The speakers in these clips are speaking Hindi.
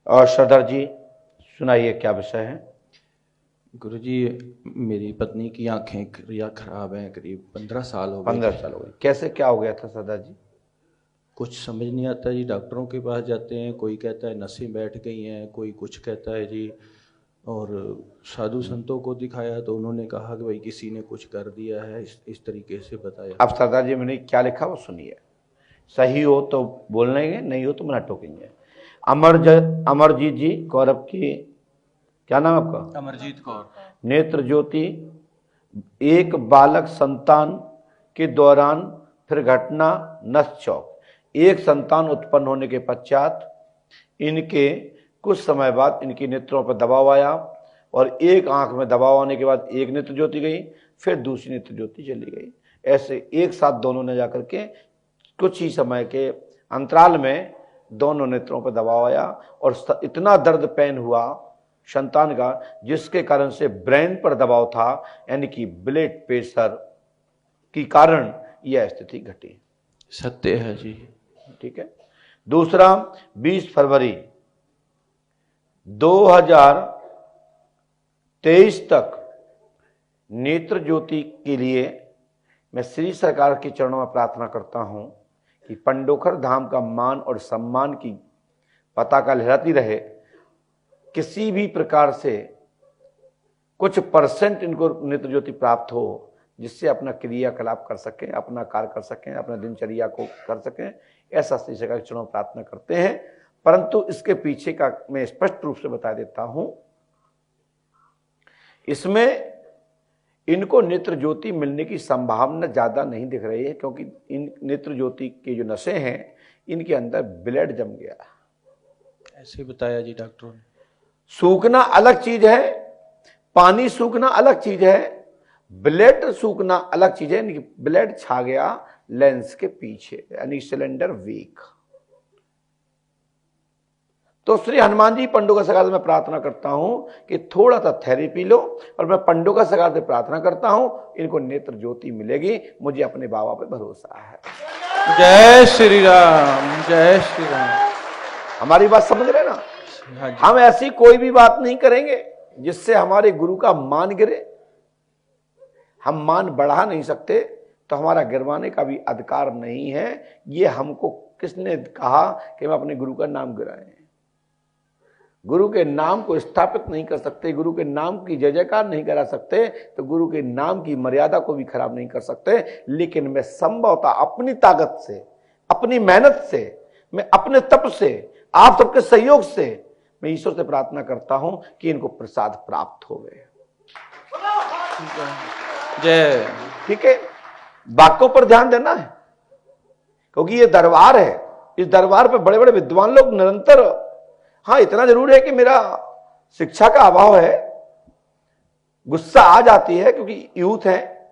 और श्रद्धा जी सुनाइए, क्या विषय है? गुरुजी, मेरी पत्नी की आंखें खराब हैं, करीब 15 साल हो गए। 15 साल हो गए। कैसे, क्या हो गया था श्रद्धा जी? कुछ समझ नहीं आता जी। डॉक्टरों के पास जाते हैं, कोई कहता है नसें बैठ गई हैं, कोई कुछ कहता है जी। और साधु संतों को दिखाया तो उन्होंने कहा कि भाई किसी ने कुछ कर दिया है, इस तरीके से बताया। अब श्रद्धा जी मैंने क्या लिखा वो सुनिए, सही हो तो बोलेंगे, नहीं हो तो मना टोकेंगे। अमरजीत जी कौरव की, क्या नाम आपका? अमरजीत कौर। नेत्र ज्योति, एक बालक संतान के दौरान फिर घटना नस चौक। एक संतान उत्पन्न होने के पश्चात इनके कुछ समय बाद इनकी नेत्रों पर दबाव आया और एक आंख में दबाव आने के बाद एक नेत्र ज्योति गई, फिर दूसरी नेत्र ज्योति चली गई। ऐसे एक साथ दोनों ने जाकर के कुछ ही समय के अंतराल में दोनों नेत्रों पर दबाव आया और इतना दर्द पैन हुआ संतान का, जिसके कारण से ब्रेन पर दबाव था, यानी कि ब्लड प्रेशर के कारण यह स्थिति घटी। सत्य है जी। ठीक है। दूसरा, 20 फरवरी 2023 तक नेत्र ज्योति के लिए मैं श्री सरकार के चरणों में प्रार्थना करता हूं कि पंडोखर धाम का मान और सम्मान की पताका लहराती रहे। किसी भी प्रकार से कुछ परसेंट इनको नेत्र ज्योति प्राप्त हो, जिससे अपना क्रियाकलाप कर सकें, अपना कार्य कर सकें, अपना दिनचर्या को कर सकें, ऐसा श्री सरकार के चरणों में प्रार्थना करते हैं। परंतु इसके पीछे का मैं स्पष्ट रूप से बता देता हूं, इसमें इनको नेत्र ज्योति मिलने की संभावना ज्यादा नहीं दिख रही है, क्योंकि इन नेत्र ज्योति के जो नसें हैं इनके अंदर ब्लड जम गया। ऐसे बताया जी डॉक्टरों ने। सूखना अलग चीज है, पानी सूखना अलग चीज है, ब्लड सूखना अलग चीज है। ब्लड छा गया लेंस के पीछे, यानी सिलेंडर वीक। तो श्री हनुमान जी पंडों सगाल में प्रार्थना करता हूं कि थोड़ा सा थेरेपी लो, और मैं पंडों का सगाल से प्रार्थना करता हूं इनको नेत्र ज्योति मिलेगी। मुझे अपने बाबा पे भरोसा है। जय श्री राम, जय श्री राम। हमारी बात समझ रहे ना? हाँ जी। हम ऐसी कोई भी बात नहीं करेंगे जिससे हमारे गुरु का मान गिरे। हम मान बढ़ा नहीं सकते, तो हमारा गिरवाने का भी अधिकार नहीं है। ये हमको किसने कहा कि हम अपने गुरु का नाम गिराएं? गुरु के नाम को स्थापित नहीं कर सकते, गुरु के नाम की जय जयकार नहीं करा सकते, तो गुरु के नाम की मर्यादा को भी खराब नहीं कर सकते। लेकिन मैं संभवतः अपनी ताकत से, अपनी मेहनत से, मैं अपने तप से, आप सबके सहयोग से मैं ईश्वर से प्रार्थना करता हूं कि इनको प्रसाद प्राप्त हो गए। जय। ठीक है, बातों पर ध्यान देना है, क्योंकि ये दरबार है। इस दरबार पर बड़े बड़े विद्वान लोग निरंतर, हाँ इतना जरूर है कि मेरा शिक्षा का अभाव है, गुस्सा आ जाती है क्योंकि यूथ है,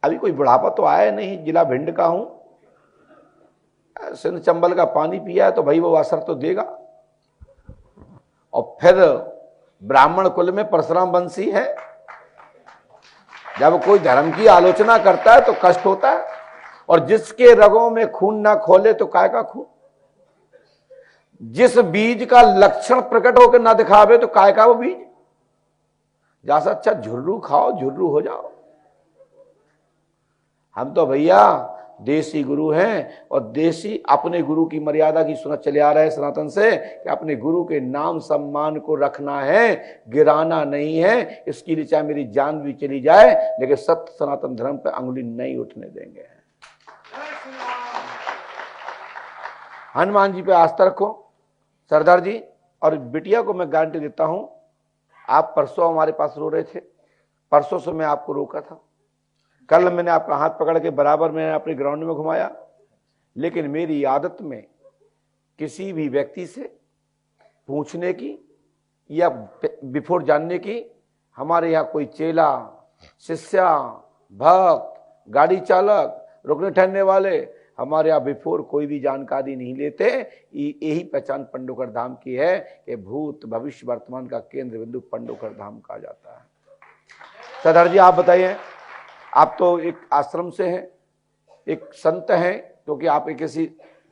अभी कोई बुढ़ापा तो आया नहीं। जिला भिंड का हूं, सिंध चंबल का पानी पिया है तो भाई वो असर तो देगा। और फिर ब्राह्मण कुल में परशुराम वंशी है, जब कोई धर्म की आलोचना करता है तो कष्ट होता है। और जिसके रगों में खून ना खोले तो काय का खून? जिस बीज का लक्षण प्रकट होकर ना दिखावे तो काय का वो बीज? जैसा अच्छा झुर्रू खाओ, झुर्रू हो जाओ। हम तो भैया देसी गुरु हैं, और देसी अपने गुरु की मर्यादा की सुना चले आ रहे हैं सनातन से कि अपने गुरु के नाम सम्मान को रखना है, गिराना नहीं है। इसके लिए चाहे मेरी जान भी चली जाए, लेकिन सत्य सनातन धर्म पर अंगुली नहीं उठने देंगे। हनुमान जी पे आस्था रखो सरदार जी। और बिटिया को मैं गारंटी देता हूं, आप परसों हमारे पास रो रहे थे, परसों से मैं आपको रोका था। कल मैंने आपका हाथ पकड़ के बराबर मैंने अपने ग्राउंड में घुमाया, लेकिन मेरी आदत में किसी भी व्यक्ति से पूछने की या बिफोर जानने की, हमारे यहाँ कोई चेला, शिष्या, भक्त, गाड़ी चालक, रुकने ठहरने वाले हमारे यहाँ बिफोर कोई भी जानकारी नहीं लेते। यही पहचान पंडोखर धाम की है कि भूत भविष्य वर्तमान का केंद्र बिंदु पंडोखर धाम कहा जाता है। सरदार जी आप बताइए, आप तो एक आश्रम से हैं, एक संत हैं, क्योंकि आप एक ऐसी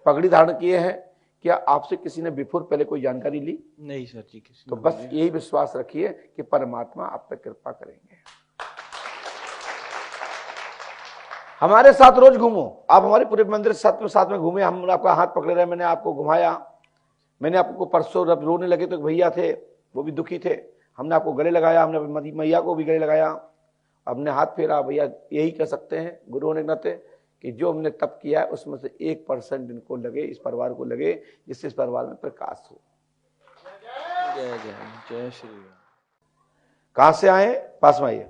पगड़ी धारण किए हैं क्या आपसे किसी ने बिफोर पहले कोई जानकारी ली? नहीं सर जी, किसी तो ने बस नहीं। यही विश्वास रखिए कि परमात्मा आप पर कृपा करेंगे। हमारे साथ रोज घूमो, आप हमारे पूरे मंदिर साथ में घूमे, हम आपका हाथ पकड़े रहे, मैंने आपको घुमाया। मैंने आपको परसों जब रोने लगे तो भैया थे, वो भी दुखी थे, हमने आपको गले लगाया, हमने मैया को भी गले लगाया, हमने हाथ फेरा। भैया यही कह सकते हैं गुरु होने के नाते कि जो हमने तप किया है उसमें से 1% इनको लगे, इस परिवार को लगे, जिससे इस परिवार में प्रकाश हो। जय जय जय श्री राम। कहां से आए? पास में आइए,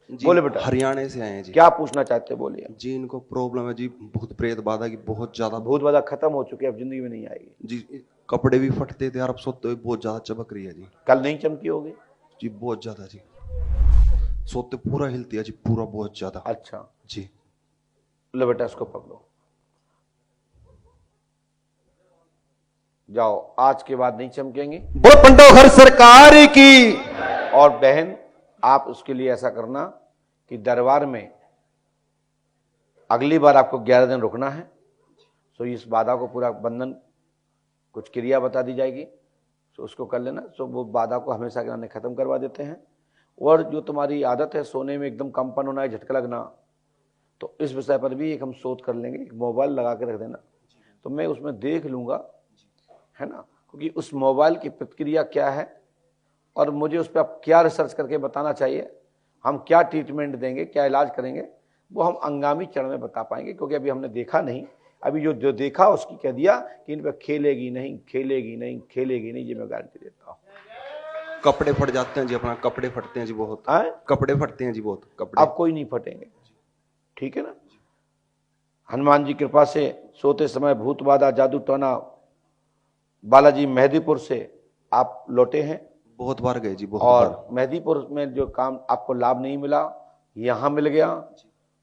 बोले बेटा। हरियाणा से आए हैं जी। क्या पूछना चाहते हैं, बोलिए। जी इनको प्रॉब्लम है जी, भूत प्रेत बाधा की बहुत ज्यादा। भूत बाधा खत्म हो चुकी है, अब जिंदगी में नहीं आएगी जी। कपड़े भी फटते थे यार, अब सोते हुए बहुत ज्यादा चमक रही है जी। कल नहीं चमकी होगी जी बहुत ज्यादा जी, सोते पूरा हिलती है जी, पूरा बहुत ज्यादा। अच्छा जी। लो बेटा इसको पकड़ो, जाओ, आज के बाद नहीं चमकेंगी। बोल पंडो घर सरकार की। और बहन आप उसके लिए ऐसा करना कि दरबार में अगली बार आपको 11 दिन रुकना है, तो इस बाधा को पूरा बंधन, कुछ क्रिया बता दी जाएगी, तो उसको कर लेना, तो वो बाधा को हमेशा के लिए खत्म करवा देते हैं। और जो तुम्हारी आदत है सोने में एकदम कंपन होना है, झटका लगना, तो इस विषय पर भी एक हम शोध कर लेंगे, एक मोबाइल लगा के रख देना, तो मैं उसमें देख लूंगा, है ना, क्योंकि उस मोबाइल की प्रतिक्रिया क्या है और मुझे उस पर आप क्या रिसर्च करके बताना चाहिए, हम क्या ट्रीटमेंट देंगे, क्या इलाज करेंगे, वो हम अंगामी चरण में बता पाएंगे, क्योंकि अभी हमने देखा नहीं। अभी जो देखा उसकी कह दिया कि इन पर खेलेगी नहीं, खेलेगी नहीं, खेलेगी नहीं, ये मैं गारंटी देता हूँ। कपड़े फट जाते हैं जी, अपना कपड़े फटते हैं जी बहुत। कपड़े फटते हैं जी बहुत, कपड़े। अब कोई नहीं फटेंगे, ठीक है ना। हनुमान जी कृपा से सोते समय भूत बाधा जादू टोना बालाजी मेहदीपुर से आप लौटे हैं। बहुत बार गए जी, बहुत और बार। मेहदीपुर में जो काम आपको लाभ नहीं मिला, यहां मिल गया,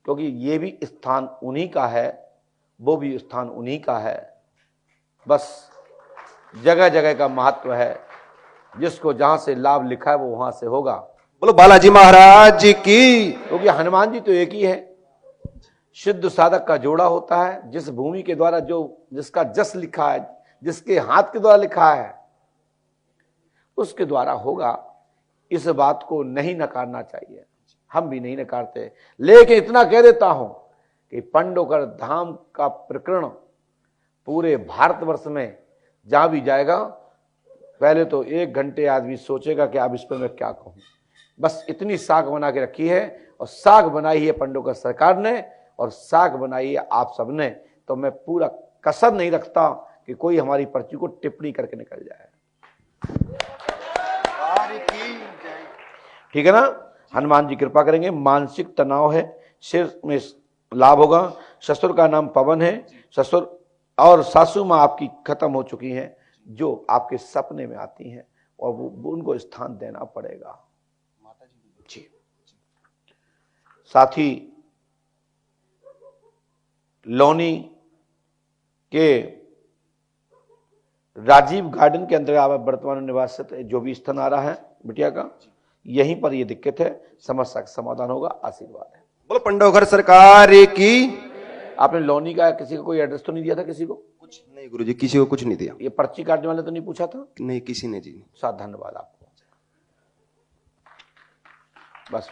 क्योंकि ये भी स्थान उन्हीं का है, वो भी स्थान उन्हीं का है। बस जगह जगह का महत्व है, जिसको जहां से लाभ लिखा है वो वहां से होगा। बोलो बालाजी महाराज जी की। क्योंकि हनुमान जी तो एक ही है, सिद्ध साधक का जोड़ा होता है। जिस भूमि के द्वारा जिसका जस लिखा है, जिसके हाथ के द्वारा लिखा है, उसके द्वारा होगा। इस बात को नहीं नकारना चाहिए, हम भी नहीं नकारते। लेकिन इतना कह देता हूं कि पंडोकर धाम का प्रकरण पूरे भारतवर्ष में जहां भी जाएगा, पहले तो 1 घंटे आदमी सोचेगा कि अब इस पर मैं क्या कहूं। बस इतनी साख बना के रखी है, और साख बनाई है पंडोकर सरकार ने, और साख बनाई है आप सबने। तो मैं पूरा कसर नहीं रखता कि कोई हमारी पर्ची को टिप्पणी करके निकल जाए। ठीक है ना। हनुमान जी कृपा करेंगे। मानसिक तनाव है, सिर में लाभ होगा। ससुर का नाम पवन है। ससुर और सासू माँ आपकी खत्म हो चुकी हैं, जो आपके सपने में आती हैं, और वो उनको स्थान देना पड़ेगा जी। साथ ही लोनी के राजीव गार्डन के अंदर आप वर्तमान निवास जो भी स्थान आ रहा है बिटिया का, यहीं पर ये दिक्कत है, समस्या का समाधान होगा। आशीर्वाद है। बोलो पंडोकर सरकार की। आपने लोनी का किसी को कोई एड्रेस तो नहीं दिया था? किसी को कुछ नहीं गुरुजी, किसी को कुछ नहीं दिया। ये पर्ची काटने वाले तो नहीं पूछा था? नहीं, किसी ने जी। साथ धन्यवाद आपको। बस